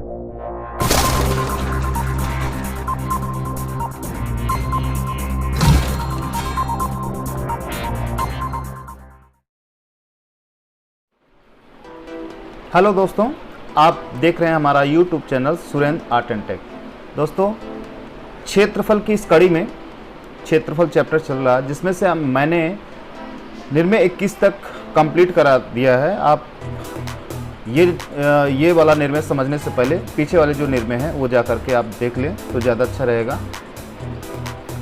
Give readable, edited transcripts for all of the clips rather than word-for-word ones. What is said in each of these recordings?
Hello दोस्तों, आप देख रहे हैं हमारा YouTube channel Surendra art and tech. दोस्तों, क्षेत्रफल की इस कड़ी में क्षेत्रफल चैप्टर चल रहा है, जिसमें से मैंने निर्णय 21 तक कंप्लीट करा दिया है। आप ये वाला निर्णय समझने से पहले पीछे वाले जो निर्णय हैं वो जा करके आप देख लें तो ज़्यादा अच्छा रहेगा।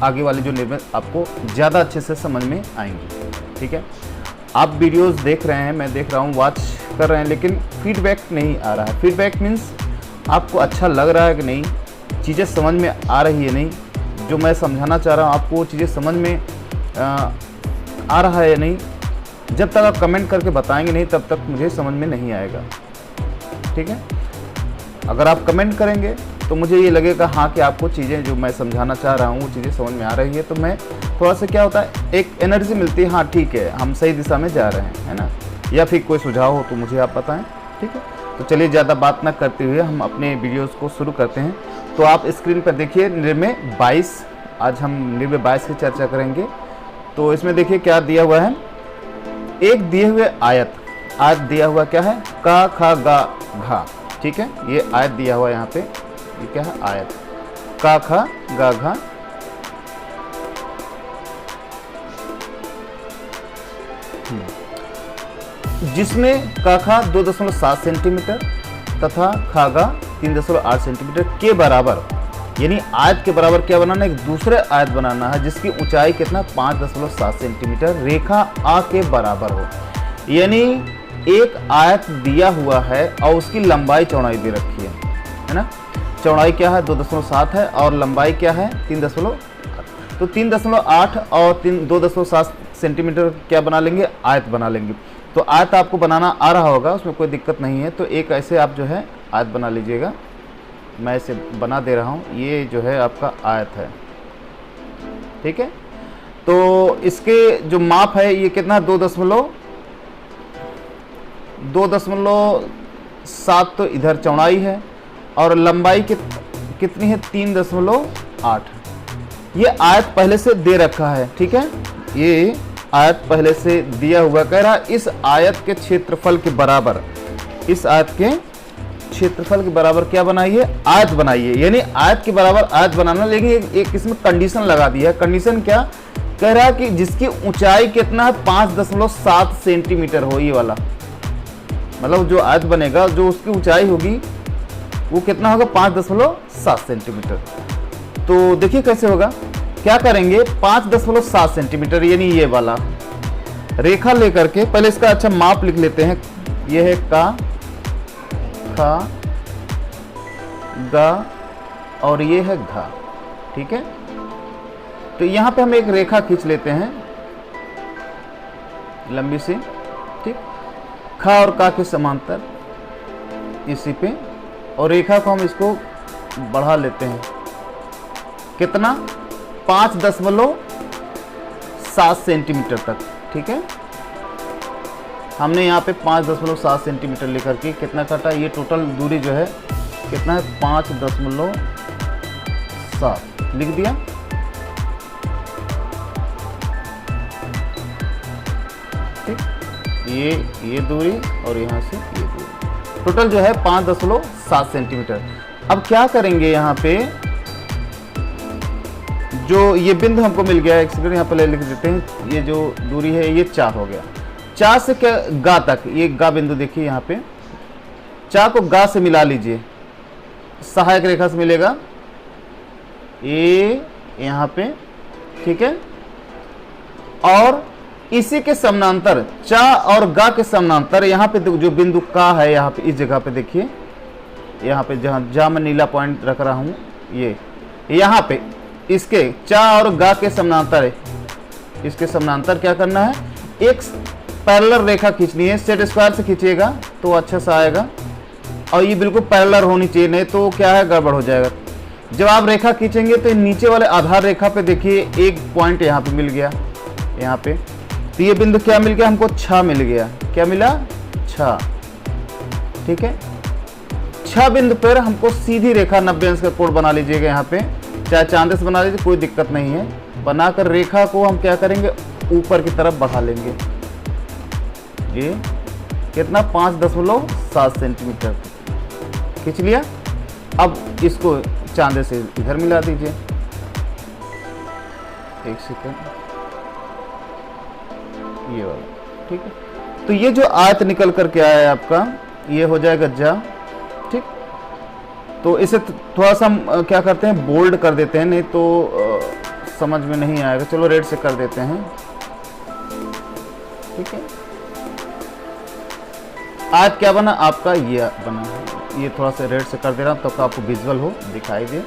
आगे वाले जो निर्णय आपको ज़्यादा अच्छे से समझ में आएंगे। ठीक है, आप वीडियोस देख रहे हैं, मैं देख रहा हूँ, वॉच कर रहे हैं, लेकिन फीडबैक नहीं आ रहा है। फीडबैक मीन्स आपको अच्छा लग रहा है कि नहीं, चीज़ें समझ में आ रही है नहीं, जो मैं समझाना चाह रहा हूँ आपको वो चीज़ें समझ में आ रहा है या नहीं। जब तक आप कमेंट करके बताएंगे नहीं तब तक मुझे समझ में नहीं आएगा। ठीक है, अगर आप कमेंट करेंगे तो मुझे ये लगेगा हाँ कि आपको चीज़ें जो मैं समझाना चाह रहा हूँ वो चीज़ें समझ में आ रही है, तो मैं थोड़ा सा क्या होता है, एक एनर्जी मिलती है, हाँ ठीक है हम सही दिशा में जा रहे हैं, है ना। या फिर कोई सुझाव हो तो मुझे आप बताएं। ठीक है, तो चलिए ज़्यादा बात ना करते हुए हम अपने वीडियोस को शुरू करते हैं। तो आप स्क्रीन पर देखिए निर्णय 22, आज हम निर्णय 22 की चर्चा करेंगे। तो इसमें देखिए क्या दिया हुआ है, एक दिए हुए आयत दिया हुआ क्या है, का खा गा घा। ठीक है, ये आयत दिया हुआ है यहाँ पे, ये क्या है, आयत का खा गा घा। जिसमें काखा 2.7 सेंटीमीटर तथा खागा 3.8 सेंटीमीटर के बराबर, यानी आयत के बराबर क्या बनाना है, एक दूसरे आयत बनाना है जिसकी ऊंचाई कितना 5.7 सेंटीमीटर रेखा आ के बराबर हो। यानी एक आयत दिया हुआ है और उसकी लंबाई चौड़ाई दे रखी है ना। चौड़ाई क्या है 2.7 है और लंबाई क्या है 3.8। तो 3.8 और 2.7 सेंटीमीटर क्या बना लेंगे, आयत बना लेंगे। तो आयत आपको बनाना आ रहा होगा, उसमें कोई दिक्कत नहीं है। तो एक ऐसे आप जो है आयत बना लीजिएगा, मैं इसे बना दे रहा हूँ। ये जो है आपका आयत है। ठीक है, तो इसके जो माप है ये कितना 2.7 तो इधर चौड़ाई है और लंबाई कितनी है 3.8। ये आयत पहले से दे रखा है। ठीक है, ये आयत पहले से दिया हुआ, कह रहा इस आयत के क्षेत्रफल के बराबर, इस आयत के क्षेत्रफल के बराबर क्या बनाइए, आयत बनाइए। यानी आयत के बराबर आयत बनाना, लेकिन एक इसमें कंडीशन लगा दी है। कंडीशन क्या कह रहा है कि जिसकी ऊंचाई कितना है 5.7 सेंटीमीटर हो। ये वाला मतलब जो आयत बनेगा, जो उसकी ऊंचाई होगी वो कितना होगा 5.7 सेंटीमीटर। तो देखिए कैसे होगा, क्या करेंगे 5.7 सेंटीमीटर, यानी ये वाला रेखा लेकर के पहले इसका अच्छा माप लिख लेते हैं। ये है का खा गा और ये है घा। ठीक है, तो यहां पे हम एक रेखा खींच लेते हैं लंबी सी। ठीक, खा और का के समांतर इसी पे, और रेखा को हम इसको बढ़ा लेते हैं कितना 5.7 सेंटीमीटर तक। ठीक है, हमने यहाँ पे 5.7 सेंटीमीटर लेकर के कितना काटा, ये टोटल दूरी जो है कितना है 5.7 लिख दिया। ठीक, ये दूरी और यहाँ से ये दूरी, टोटल जो है 5.7 सेंटीमीटर। अब क्या करेंगे, यहाँ पे जो ये बिंदु हमको मिल गया, एक सेकंड यहाँ पर लिख देते हैं। ये जो दूरी है ये 4 हो गया, 4 से क्या गा तक, ये गा बिंदु देखिए यहाँ पे, 4 को गा से मिला लीजिए, सहायक रेखा से मिलेगा ये यहाँ पे। ठीक है, और इसी के समानांतर चा और गा के समानांतर यहाँ पे जो बिंदु का है, यहाँ पे इस जगह पे देखिए, यहाँ पे जहाँ मैं नीला पॉइंट रख रहा हूँ, ये यहाँ पे इसके चा और गा के समानांतर है, इसके समानांतर क्या करना है, एक पैरेलल रेखा खींचनी है। सेट स्क्वायर से खींचिएगा तो अच्छा सा आएगा, और ये बिल्कुल पैरेलल होनी चाहिए, नहीं तो क्या है गड़बड़ हो जाएगा। जब आप रेखा खींचेंगे तो नीचे वाले आधार रेखा पे देखिए एक पॉइंट यहाँ पे मिल गया, यहाँ पे। तो ये बिंदु क्या मिल गया हमको, 6 मिल गया। क्या मिला, 6। ठीक है, 6 बिंदु पर हमको सीधी रेखा 90 अंश का कोण बना लीजिएगा। यहाँ पे चाहे चांदे से बना लीजिए, कोई दिक्कत नहीं है। बनाकर रेखा को हम क्या करेंगे, ऊपर की तरफ बढ़ा लेंगे। ये कितना 5.7 सेंटीमीटर खींच लिया। अब इसको चांदे से इधर मिला दीजिए। एक सेकंड, ये वाला, ठीक है। तो ये जो आयत निकल करके आया है आपका, ये हो जाएगा जा, ठीक। तो इसे थोड़ा सा हम क्या करते हैं, बोल्ड कर देते हैं, नहीं तो समझ में नहीं आएगा। चलो रेड से कर देते हैं, ठीक है। आयत क्या बना आपका, ये बना है। ये थोड़ा सा रेड से कर दे रहा हूँ तो आपको विजुअल हो, दिखाई दे।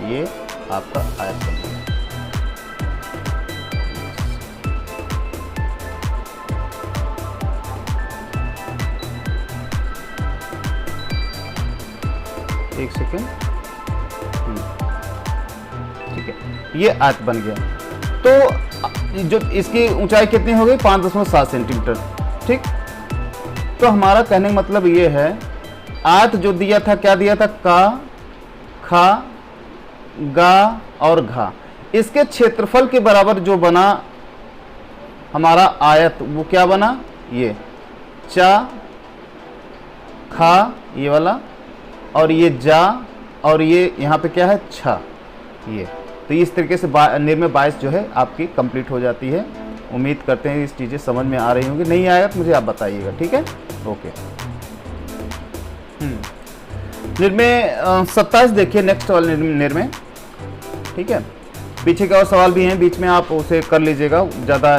ये आपका आयत बन गया। एक सेकेंड, ठीक है, ये आयत बन गया। तो जो इसकी ऊंचाई कितनी हो गई, 5.7 सेंटीमीटर, ठीक। तो हमारा कहने का मतलब ये है, आयत जो दिया था, क्या दिया था, का, खा, गा और घा, इसके क्षेत्रफल के बराबर जो बना हमारा आयत, वो क्या बना, ये चा, खा, ये वाला, और ये जा, और ये यहाँ पे क्या है, छा, ये। तो इस तरीके से निर्णय 22 जो है आपकी कंप्लीट हो जाती है। उम्मीद करते हैं इस चीज़ें समझ में आ रही होंगी। नहीं आएगा तो मुझे आप बताइएगा, ठीक है, ओके। निर्णय 27 देखिए, नेक्स्ट वाले निर्णय, ठीक है। पीछे के और सवाल भी हैं, बीच में आप उसे कर लीजिएगा, ज़्यादा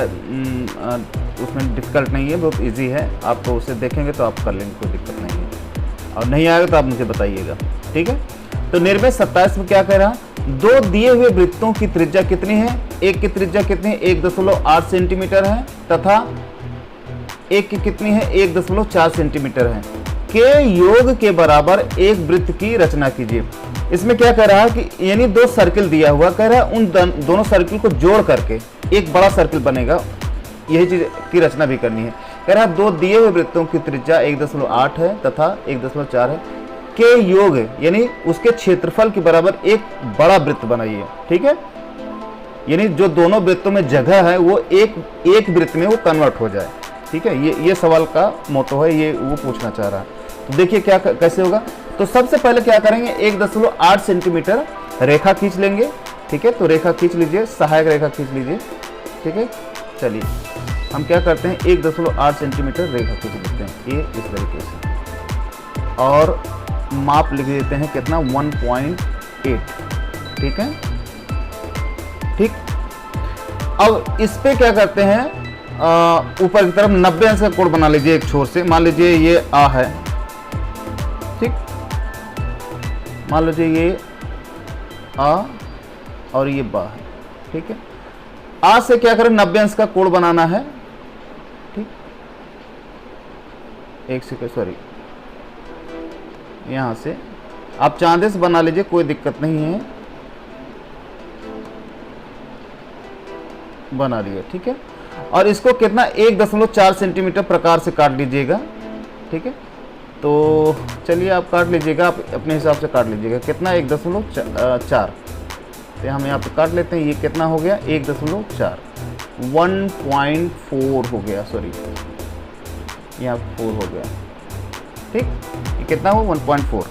उसमें डिफिकल्ट नहीं है, बहुत इजी है। आप तो उसे देखेंगे तो आप कर लेंगे, कोई दिक्कत नहीं है। और नहीं आएगा तो आप मुझे बताइएगा, ठीक है। तो निर्णय 27 में क्या कह रहा है, दो दिए हुए वृत्तों की त्रिज्या कितनी है, एक की त्रिज्या कितनी है, 1.8 सेंटीमीटर है, तथा एक की कितनी है, 1.4 सेंटीमीटर है, के योग के बराबर एक वृत्त की रचना कीजिए। इसमें क्या कह रहा है कि यानी दो सर्किल दिया हुआ, कह रहा है उन दोनों सर्किल को जोड़ करके एक बड़ा सर्किल बनेगा, यही चीज की रचना भी करनी है। कह रहा है दो दिए हुए वृत्तों की त्रिज्या 1.8 है तथा 1.4 है, के योग यानी उसके क्षेत्रफल के बराबर एक बड़ा वृत्त बनाइए, ठीक है। यानी जो दोनों वृत्तों में जगह है वो एक वृत्त में वो कन्वर्ट हो जाए, ठीक है। ये सवाल का मोटो है, ये वो पूछना चाह रहा है। तो देखिए क्या कैसे होगा। तो सबसे पहले क्या करेंगे, 1.8 सेंटीमीटर रेखा खींच लेंगे, ठीक है। तो रेखा खींच लीजिए, सहायक रेखा खींच लीजिए, ठीक है। चलिए हम क्या करते हैं, 1.8 सेंटीमीटर रेखा खींच लेते हैं, ये इस तरीके से, और माप लिख देते हैं कितना, 1.8, ठीक है, ठीक। अब इस पे क्या करते हैं, ऊपर की तरफ 90 अंश का कोण बना लीजिए एक छोर से। मान लीजिए ये आ है, ठीक, मान लीजिए ये आ और ये बा है, ठीक है। आ से क्या करें, 90 अंश का कोण बनाना है, ठीक। एक सेकंड, सॉरी, यहां से आप चांदे से बना लीजिए, कोई दिक्कत नहीं है, बना लिया, ठीक है। और इसको कितना, 1.4 सेंटीमीटर प्रकार से काट लीजिएगा, ठीक है। तो चलिए आप काट लीजिएगा, आप अपने हिसाब से काट लीजिएगा, कितना 1.4, तो हम यहाँ पे काट लेते हैं। ये कितना हो गया, 1.4, 1.4 हो गया, सॉरी यहाँ 4 हो गया, ठीक। ये कितना हो, 1.4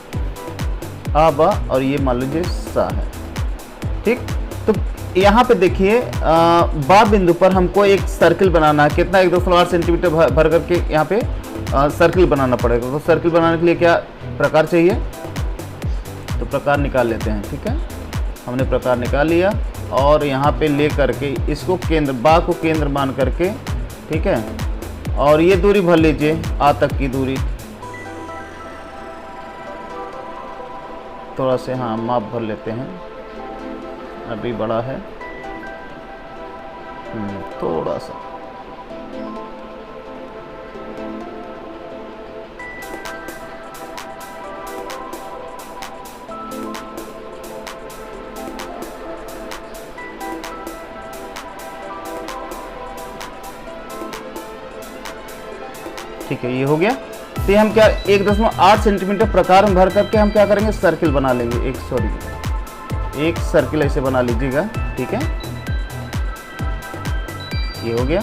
अब, और ये मान लीजिए सा है, ठीक। तो यहाँ पे देखिए बा बिंदु पर हमको एक सर्किल बनाना है, कितना, 1.8 सेंटीमीटर भर करके यहाँ पे सर्किल बनाना पड़ेगा। तो सर्किल बनाने के लिए क्या प्रकार चाहिए, तो प्रकार निकाल लेते हैं, ठीक है। हमने प्रकार निकाल लिया और यहाँ पे ले करके इसको केंद्र, बा को केंद्र मान करके, ठीक है, और ये दूरी भर लीजिए, आ तक की दूरी, थोड़ा से हाँ माप भर लेते हैं, अभी बड़ा है, थोड़ा सा, ठीक है, ये हो गया। तो हम क्या 1.8 सेंटीमीटर प्रकार में भर करके हम क्या करेंगे, सर्किल बना लेंगे। एक सर्किल ऐसे बना लीजिएगा, ठीक है। ये हो गया,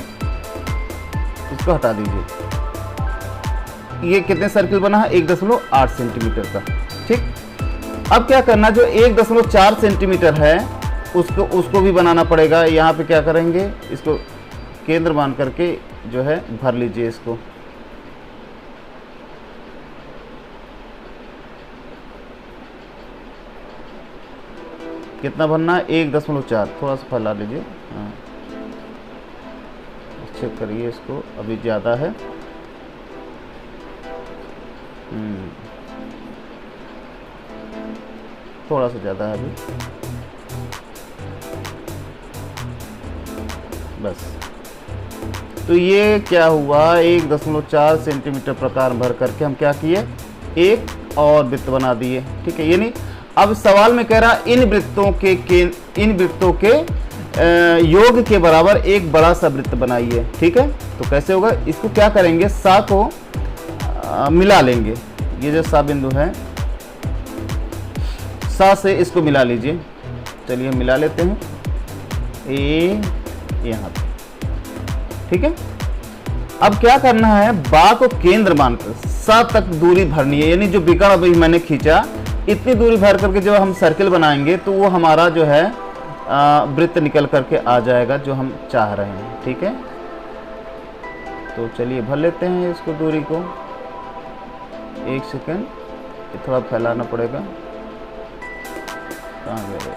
इसको हटा दीजिए। ये कितने सर्किल बना है, 1.8 सेंटीमीटर का, ठीक। अब क्या करना, जो 1.4 सेंटीमीटर है उसको भी बनाना पड़ेगा। यहाँ पे क्या करेंगे, इसको केंद्र मान करके जो है भर लीजिए इसको। कितना भरना है, 1.4, थोड़ा सा फैला लीजिए। हाँ, चेक करिए इसको, अभी ज़्यादा है। थोड़ा सा ज़्यादा है अभी, बस। तो ये क्या हुआ, 1.4 सेंटीमीटर प्रकार भर करके हम क्या किए, एक और वृत्त बना दिए, ठीक है। यानी अब सवाल में कह रहा इन वृत्तों के योग के बराबर एक बड़ा सा वृत्त बनाइए, ठीक है। तो कैसे होगा, इसको क्या करेंगे, सा को मिला लेंगे। ये जो सा बिंदु है, सा से इसको मिला लीजिए। चलिए मिला लेते हैं, यहाँ पे, ठीक है। अब क्या करना है, बा को केंद्र मानकर सा तक दूरी भरनी है। यानी जो विकर्ण अभी मैंने खींचा, इतनी दूरी भर करके जब हम सर्किल बनाएंगे तो वो हमारा जो है वृत्त निकल करके आ जाएगा जो हम चाह रहे हैं, ठीक है। तो चलिए भर लेते हैं इसको, दूरी को। 1 सेकेंड, ये थोड़ा फैलाना पड़ेगा। कहाँ गया,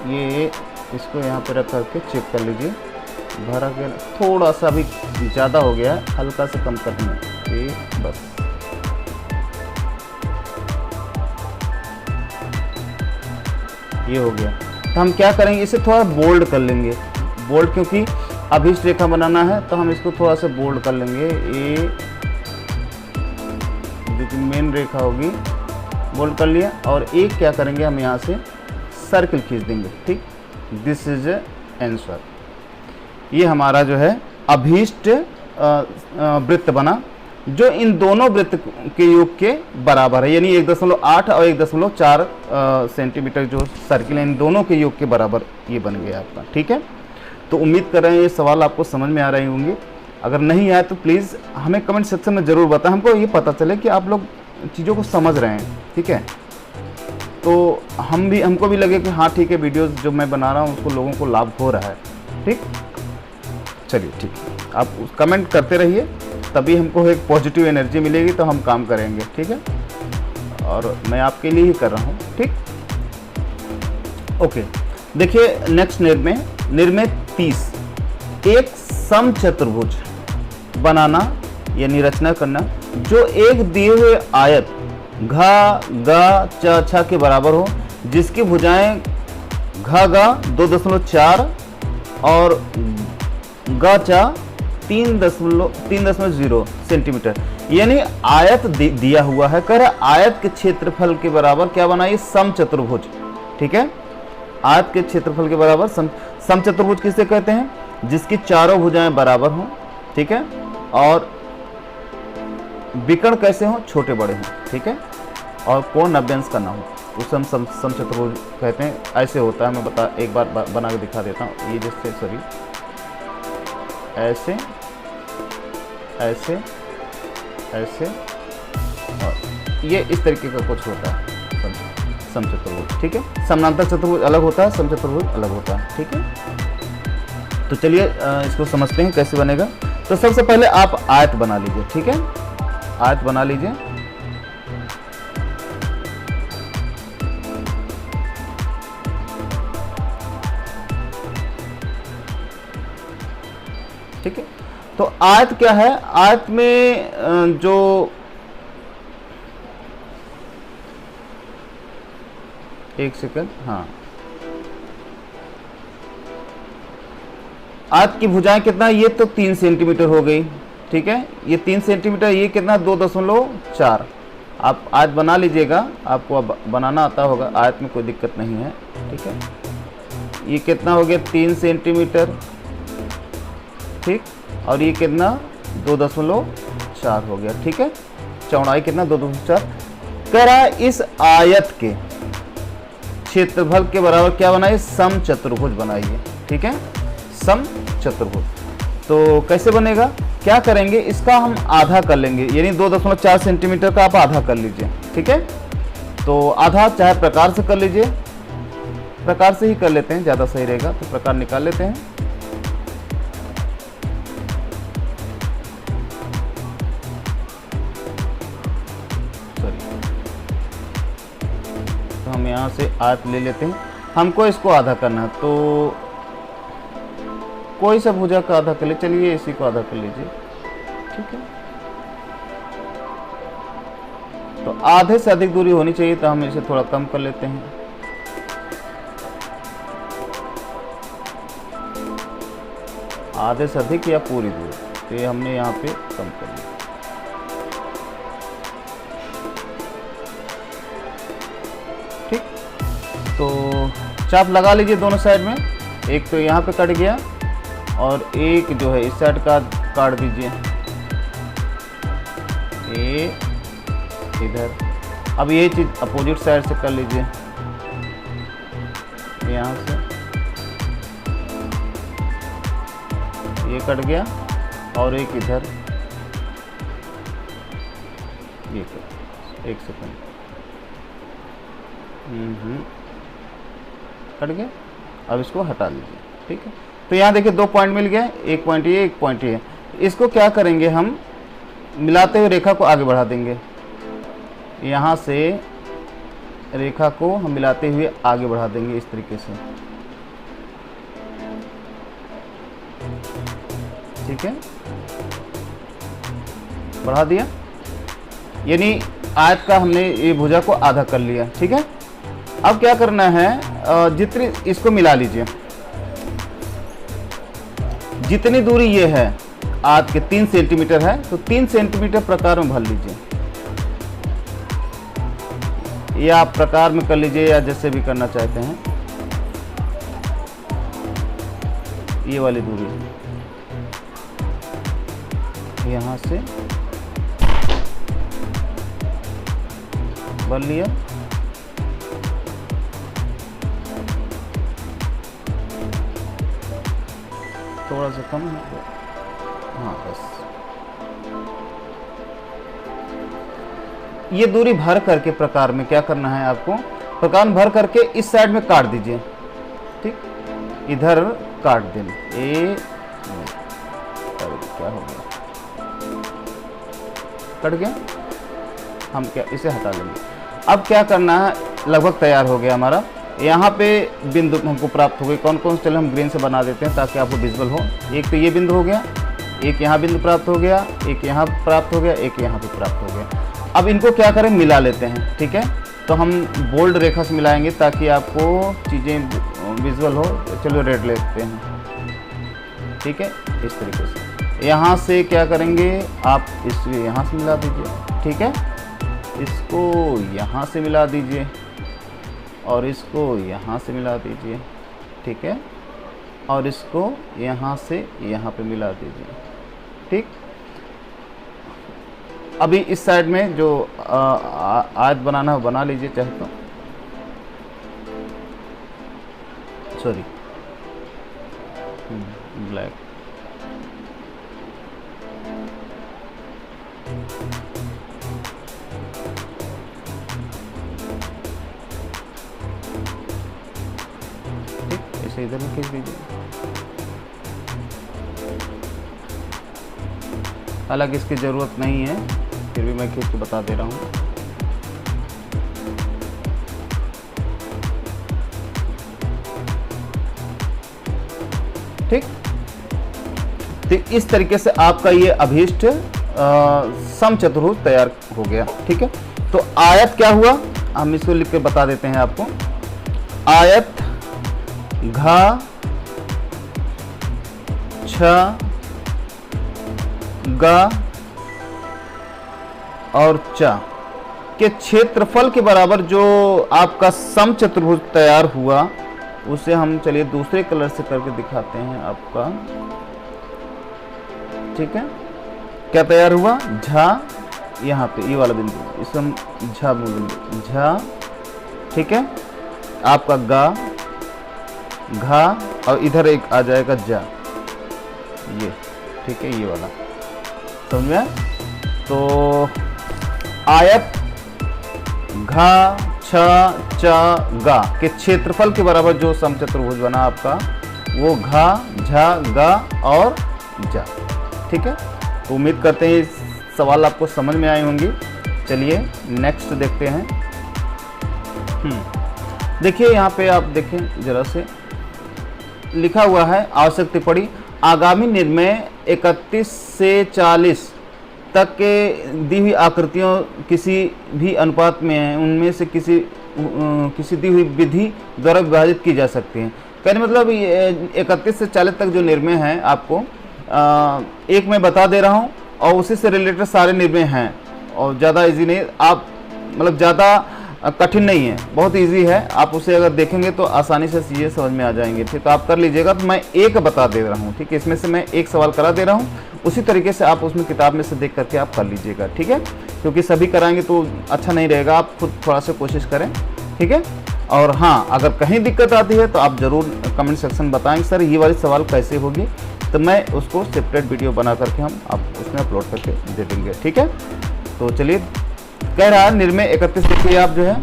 ये इसको यहाँ पे रख करके चेक कर लीजिए, भरा गया। थोड़ा सा भी ज़्यादा हो गया है, हल्का से कम करना है, ये बस। ये हो गया। तो हम क्या करेंगे, इसे थोड़ा बोल्ड कर लेंगे। बोल्ड क्योंकि अभिष्ट रेखा बनाना है, तो हम इसको थोड़ा सा बोल्ड कर लेंगे। ये जो मेन रेखा होगी, बोल्ड कर लिया। और एक क्या करेंगे, हम यहाँ से सर्किल खींच देंगे, ठीक। This is answer. ये हमारा जो है अभीष्ट वृत्त बना, जो इन दोनों वृत्त के योग के बराबर है। यानी 1.8 और 1.4 सेंटीमीटर जो सर्किल है, इन दोनों के योग के बराबर ये बन गया आपका, ठीक है। तो उम्मीद कर रहे हैं ये सवाल आपको समझ में आ रहे होंगे। अगर नहीं आया तो प्लीज़ हमें कमेंट सेक्शन में ज़रूर बताएं, हमको ये पता चले कि आप लोग चीज़ों को समझ रहे हैं, ठीक है। तो हमको भी लगे कि हाँ ठीक है, वीडियोस जो मैं बना रहा हूँ उसको लोगों को लाभ हो रहा है, ठीक। चलिए ठीक है, आप कमेंट करते रहिए, तभी हमको एक पॉजिटिव एनर्जी मिलेगी, तो हम काम करेंगे, ठीक है। और मैं आपके लिए ही कर रहा हूँ, ठीक। ओके, देखिए नेक्स्ट निर्णय 30, एक समचतुर्भुज बनाना यानी रचना करना जो एक दिए हुए आयत घा गा च छ के बराबर हो, जिसकी भुजाएं घा गा 2.4 और गा चा 3.0 सेंटीमीटर। यानी आयत दिया हुआ है, कह रहा आयत के क्षेत्रफल के बराबर क्या बनाइए, समचतुर्भुज, ठीक है। आयत के क्षेत्रफल के बराबर समचतुर्भुज किसे कहते हैं, जिसकी चारों भुजाएं बराबर हों, ठीक है, और विकर्ण कैसे हों, छोटे बड़े हों, ठीक है, और कोण 90 अंश का ना हो, उसे हम समचतुर्भुज कहते हैं। ऐसे होता है, मैं एक बार बना के दिखा देता हूँ। ये जैसे सॉरी ऐसे ऐसे ऐसे, और ये इस तरीके का कुछ होता है समचतुर्भुज, ठीक है। समानांतर चतुर्भुज अलग होता है, समचतुर्भुज अलग होता है, ठीक है। तो चलिए इसको समझते हैं कैसे बनेगा। तो सबसे पहले आप आयत बना लीजिए, ठीक है, आयत बना लीजिए। ठीक है, तो आयत क्या है, आयत में जो एक सेकंड, हाँ, आयत की भुजाएं कितना, ये तो 3 सेंटीमीटर हो गई, ठीक है। ये 3 सेंटीमीटर, ये कितना 2.4। आप आयत बना लीजिएगा, आपको अब बनाना आता होगा, आयत में कोई दिक्कत नहीं है, ठीक है। ये कितना हो गया 3 सेंटीमीटर, ठीक, और ये कितना 2.4 हो गया, ठीक है। चौड़ाई कितना 2.4। कह रहा है इस आयत के क्षेत्रफल के बराबर क्या बनाइए, समचतुर्भुज बनाइए, ठीक है, समचतुर्भुज। तो कैसे बनेगा, क्या करेंगे, इसका हम आधा कर लेंगे, यानी 2.4 सेंटीमीटर का आप आधा कर लीजिए, ठीक है। तो आधा चाहे प्रकार से कर लीजिए, प्रकार से ही कर लेते हैं, ज़्यादा सही रहेगा। तो प्रकार निकाल लेते हैं। तो हम यहाँ से आयत ले लेते हैं, हमको इसको आधा करना है, तो कोई सा भुजा का आधा कर ले, चलिए इसी को आधा कर लीजिए, ठीक है। तो आधे से अधिक दूरी होनी चाहिए, तो हम इसे थोड़ा कम कर लेते हैं। आधे से अधिक या पूरी दूरी, तो ये हमने यहाँ पे कम कर लिया, ठीक। तो चाप लगा लीजिए दोनों साइड में, एक तो यहाँ पे कट गया और एक जो है इस साइड का काट दीजिए, ये इधर। अब ये चीज़ अपोजिट साइड से कर लीजिए, यहाँ से ये कट गया और एक इधर, ये एक सेकंड, कट गया। अब इसको हटा लीजिए, ठीक है। तो यहाँ देखिए 2 पॉइंट मिल गए, एक पॉइंट ये, एक पॉइंट ये। इसको क्या करेंगे, हम मिलाते हुए रेखा को आगे बढ़ा देंगे। यहाँ से रेखा को हम मिलाते हुए आगे बढ़ा देंगे इस तरीके से, ठीक है, बढ़ा दिया, यानी आयत का हमने ये भुजा को आधा कर लिया, ठीक है। अब क्या करना है, जितनी इसको मिला लीजिए, जितनी दूरी ये है आयत के 3 सेंटीमीटर है, तो 3 सेंटीमीटर प्रकार में भर लीजिए, या आप प्रकार में कर लीजिए या जैसे भी करना चाहते हैं। ये वाली दूरी यहाँ से भर लिया, थोड़ा सा कम है, हाँ बस। ये दूरी भर करके प्रकार में क्या करना है आपको, प्रकार में भर करके इस साइड में काट दीजिए, ठीक, इधर काट देना। क्या हो गया, कट गया, हम क्या इसे हटा लेंगे। अब क्या करना है, लगभग तैयार हो गया हमारा। यहाँ पे बिंदु हमको प्राप्त हो गए, कौन कौन से, चलो हम ग्रीन से बना देते हैं ताकि आपको विजुअल हो। एक तो ये बिंदु हो गया, एक यहाँ बिंदु प्राप्त हो गया, एक यहाँ प्राप्त हो गया, एक यहाँ पे प्राप्त हो गया। अब इनको क्या करें, मिला लेते हैं, ठीक है। तो हम बोल्ड रेखा से मिलाएंगे ताकि आपको चीज़ें विजुअल हो। चलो रेड लेते हैं, ठीक है, इस तरीके से। यहाँ से क्या करेंगे, आप इसको यहाँ से मिला दीजिए, ठीक है, इसको यहाँ से मिला दीजिए और इसको यहाँ से मिला दीजिए, ठीक है, और इसको यहाँ से यहाँ पे मिला दीजिए, ठीक। अभी इस साइड में जो आयत बनाना है बना लीजिए चाहे तो, सॉरी ब्लैक, ठीक, इसे इधर में खींच दीजिए। हालांकि इसकी ज़रूरत नहीं है, फिर भी मैं खींच के बता दे रहा हूँ। ठीक, तो इस तरीके से आपका ये अभीष्ट समचतुर्भुज तैयार हो गया, ठीक है। तो आयत क्या हुआ, हम इसको लिख के बता देते हैं आपको। आयत घ छ ग और च के क्षेत्रफल के बराबर जो आपका समचतुर्भुज तैयार हुआ, उसे हम चलिए दूसरे कलर से करके दिखाते हैं आपका। ठीक है, क्या तैयार हुआ, झा, यहाँ पे ये वाला बिंदु, इसे हम झा बोलेंगे, झा। ठीक है, आपका गा, घा, और इधर एक आ जाएगा जा, ये। ठीक है, ये वाला समझ में आया? तो आयत घा, छ, च, गा के क्षेत्रफल के बराबर जो समचतुर्भुज बना आपका, वो घा, झा, गा और जा। ठीक है, तो उम्मीद करते हैं सवाल आपको समझ में आए होंगे। चलिए नेक्स्ट देखते हैं। देखिए यहाँ पे आप देखें जरा से, लिखा हुआ है आवश्यक टिप्पणी, आगामी निर्णय 31 से 40 तक के दी हुई आकृतियों किसी भी अनुपात में हैं, उनमें से किसी दी हुई विधि द्वारा विभाजित की जा सकती हैं। कहने मतलब 31 से 40 तक जो निर्णय हैं आपको एक मैं बता दे रहा हूं, और उसी से रिलेटेड सारे निर्णय हैं, और ज़्यादा इजी नहीं, आप मतलब ज़्यादा कठिन नहीं है, बहुत इजी है। आप उसे अगर देखेंगे तो आसानी से चीज़ें समझ में आ जाएंगे। ठीक, तो आप कर लीजिएगा। तो मैं एक बता दे रहा हूँ, ठीक है, इसमें से मैं एक सवाल करा दे रहा हूँ, उसी तरीके से आप उसमें किताब में से देख करके आप कर लीजिएगा। ठीक है, क्योंकि सभी कराएंगे तो अच्छा नहीं रहेगा, आप खुद थोड़ा सा कोशिश करें। ठीक है, और हाँ, अगर कहीं दिक्कत आती है तो आप ज़रूर कमेंट सेक्शन बताएंगे, सर ये वाली सवाल कैसे होगी, तो मैं उसको सेपरेट वीडियो बना करके हम आप उसमें अपलोड करके दे देंगे। ठीक है, तो चलिए, कह रहा है निर्णय 31 देखिए आप जो है,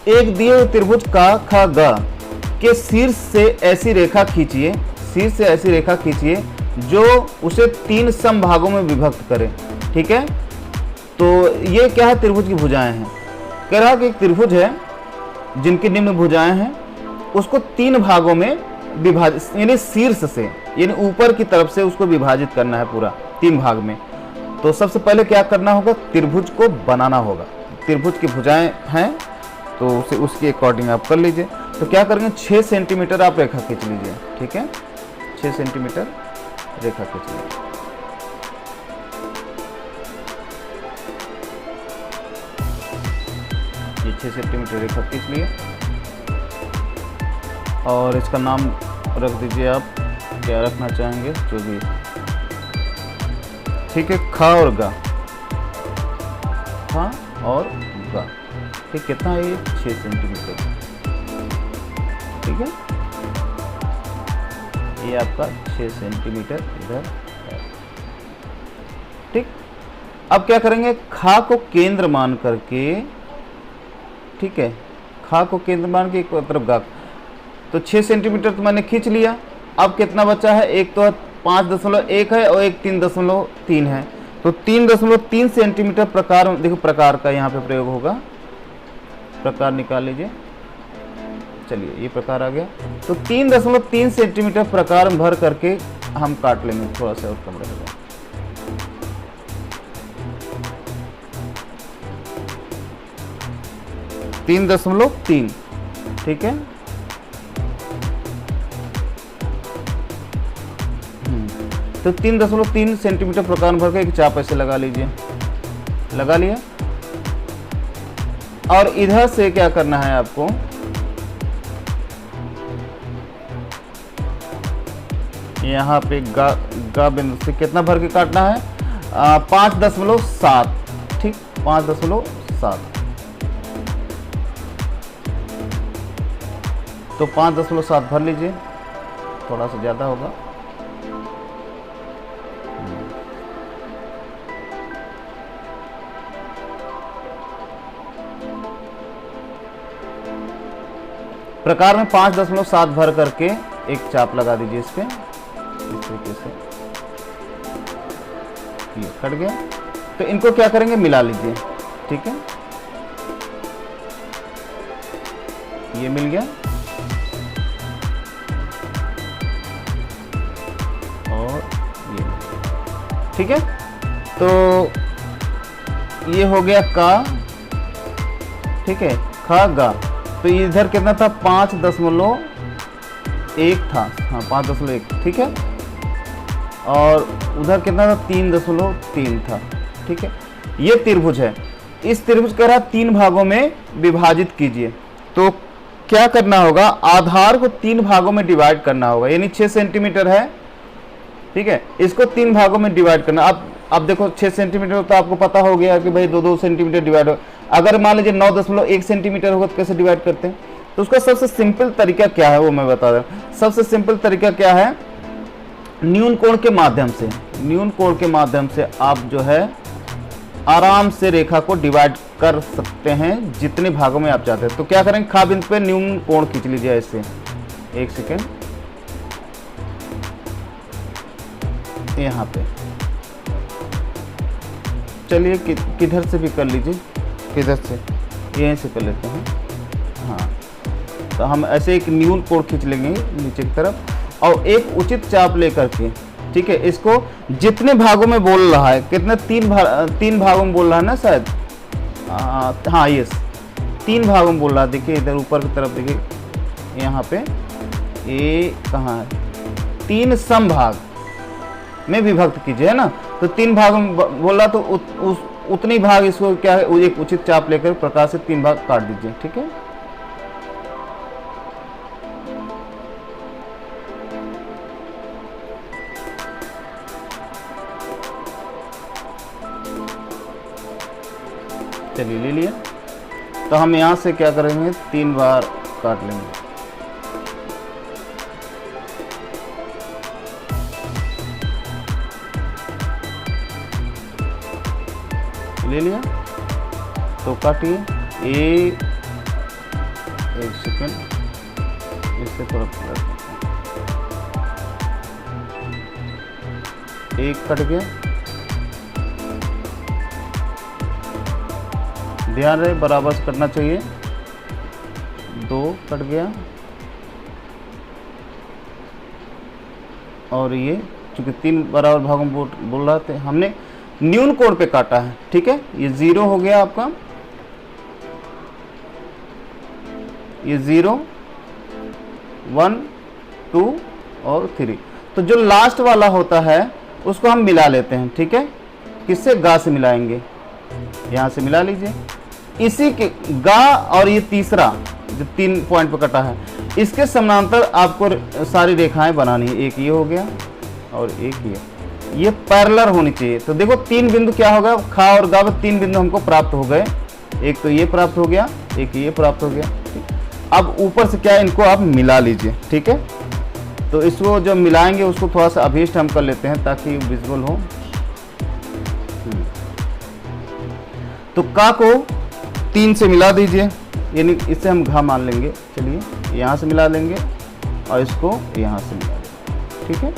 एक दिए हुए त्रिभुज का ख ग के शीर्ष से ऐसी रेखा खींचिए, शीर्ष से ऐसी रेखा खींचिए जो उसे 3 सम भागों में विभक्त करे। ठीक है, तो ये क्या है, त्रिभुज की भुजाएं हैं। कह रहा कि एक त्रिभुज है जिनकी निम्न भुजाएं हैं, उसको 3 भागों में विभाजित, यानी शीर्ष से, यानी ऊपर की तरफ से उसको विभाजित करना है पूरा 3 भाग में। तो सबसे पहले क्या करना होगा, त्रिभुज को बनाना होगा। त्रिभुज की भुजाएं हैं तो उसे उसके अकॉर्डिंग आप कर लीजिए। तो क्या करेंगे, 6 सेंटीमीटर आप रेखा खींच लीजिए। ठीक है, 6 सेंटीमीटर रेखा खींच लीजिए। ये 6 सेंटीमीटर रेखा खींच लिए, और इसका नाम रख दीजिए आप, क्या रखना चाहेंगे जो भी। ठीक है, खा और गा, खा और गा। ठीक, कितना है ये, 6 सेंटीमीटर। ठीक है, ये आपका 6 सेंटीमीटर इधर है। ठीक, अब क्या करेंगे, खा को केंद्र मान करके, ठीक है, खा को केंद्र मान के एक तरफ गा, तो 6 सेंटीमीटर तो मैंने खींच लिया। अब कितना बचा है, एक तो 5.1 है और एक 3.3 है, तो 3.3 सेंटीमीटर प्रकार, देखो प्रकार का यहाँ पे प्रयोग होगा, प्रकार निकाल लीजिए। चलिए, ये प्रकार आ गया, तो 3.3 सेंटीमीटर प्रकार में भर करके हम काट लेंगे, थोड़ा सा और कम रहेगा। तीन दशमलव 3, ठीक है, तो 3.3 सेंटीमीटर प्रकार भर के एक चाप ऐसे लगा लीजिए, लगा लिया। और इधर से क्या करना है आपको, यहाँ पे गा बिंदु से कितना भर के काटना है, 5.7, ठीक, 5.7, तो 5.7 भर लीजिए, थोड़ा सा ज़्यादा होगा। प्रकार में 5.7 भर करके एक चाप लगा दीजिए इस पे, इस तरीके से, ये कट गया। तो इनको क्या करेंगे, मिला लीजिए, ठीक है, ये मिल गया, और ये, ठीक है। तो ये हो गया का, ठीक है, खा गा। तो इधर कितना था, 5.1 था, हाँ 5.1, ठीक है, और उधर कितना था, 3.3 था, ठीक है। ये त्रिभुज है, इस त्रिभुज का 3 भागों में विभाजित कीजिए। तो क्या करना होगा, आधार को 3 भागों में डिवाइड करना होगा, यानी 6 सेंटीमीटर है, ठीक है, इसको 3 भागों में डिवाइड करना। अब देखो 6 सेंटीमीटर तो आपको पता हो गया कि भाई 2-2 सेंटीमीटर डिवाइड हो। अगर मान लीजिए 9.1 सेंटीमीटर होगा तो कैसे डिवाइड करते हैं, तो उसका सबसे सिंपल तरीका क्या है वो मैं बता रहा हूँ। सबसे सिंपल तरीका क्या है, न्यून कोण के माध्यम से, न्यून कोण के माध्यम से आप जो है आराम से रेखा को डिवाइड कर सकते हैं जितने भागों में आप चाहते हैं। तो क्या करेंगे, खा बिंदु पे न्यून कोण खींच लीजिए ऐसे, एक सेकेंड, यहाँ पे चलिए किधर से भी कर लीजिए, किधर से, यहीं से कर लेते हैं। हाँ, तो हम ऐसे एक न्यून कोण खींच लेंगे नीचे की तरफ और एक उचित चाप लेकर के, ठीक है, इसको जितने भागों में बोल रहा है, कितने 3 भागों में बोल रहा है ना शायद, हाँ यस 3 भागों में बोल रहा है। देखिए इधर ऊपर की तरफ देखिए, यहाँ पे ये कहाँ है, 3 समभाग में विभक्त कीजिए, है ना। तो 3 भागों में बोल रहा, तो उतनी भाग इसको क्या है, एक उचित चाप लेकर प्रकाश से 3 भाग काट दीजिए, ठीक है। चलिए ले लिया, तो हम यहाँ से क्या करेंगे, 3 बार काट लेंगे। ले लिया, तो काटिए, एक सेकेंड, इससे थोड़ा एक कट गया, ध्यान रहे बराबर से कटना चाहिए, 2 कट गया, और ये चूंकि 3 बराबर भागों में बोल रहा था, हमने न्यून कोण पे काटा है, ठीक है। ये 0 हो गया आपका, ये 0, 1, 2 और 3। तो जो लास्ट वाला होता है उसको हम मिला लेते हैं, ठीक है। किससे, गा से मिलाएंगे, यहाँ से मिला लीजिए। इसी के गा और ये तीसरा जो 3 पॉइंट पर कटा है, इसके समानांतर आपको सारी रेखाएं बनानी है। एक ये हो गया और एक ये पैरेलल होनी चाहिए। तो देखो 3 बिंदु क्या होगा, खा और गा में 3 बिंदु हमको प्राप्त हो गए, एक तो ये प्राप्त हो गया, एक ये प्राप्त हो गया, ठीक। अब ऊपर से क्या, इनको आप मिला लीजिए, ठीक है। तो इसको जब मिलाएंगे उसको थोड़ा सा अभीष्ट हम कर लेते हैं ताकि विजुअल हो। तो का को 3 से मिला दीजिए, यानी इससे हम घा मान लेंगे। चलिए यहाँ से मिला लेंगे और इसको यहाँ से मिला लेंगे, ठीक है।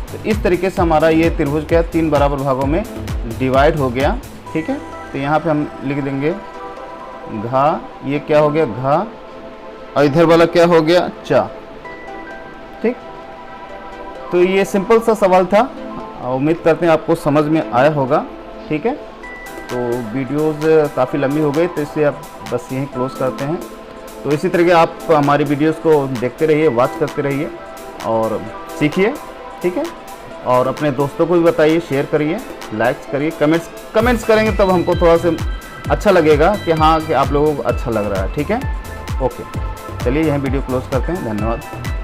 तो इस तरीके से हमारा ये त्रिभुज क्या है, 3 बराबर भागों में डिवाइड हो गया, ठीक है। तो यहाँ पे हम लिख देंगे घा, ये क्या हो गया घा, और इधर वाला क्या हो गया चा, ठीक। तो ये सिंपल सा सवाल था, उम्मीद करते हैं आपको समझ में आया होगा, ठीक है। तो वीडियोज़ काफ़ी लंबी हो गई, तो इसलिए आप बस यहीं क्लोज करते हैं। तो इसी तरीके आप हमारी वीडियोज़ को देखते रहिए, वॉच करते रहिए और सीखिए, ठीक है। और अपने दोस्तों को भी बताइए, शेयर करिए, लाइक्स करिए, कमेंट्स करेंगे तब हमको थोड़ा सा अच्छा लगेगा कि हाँ कि आप लोगों को अच्छा लग रहा है, ठीक है। ओके, चलिए यहीं वीडियो क्लोज करते हैं, धन्यवाद।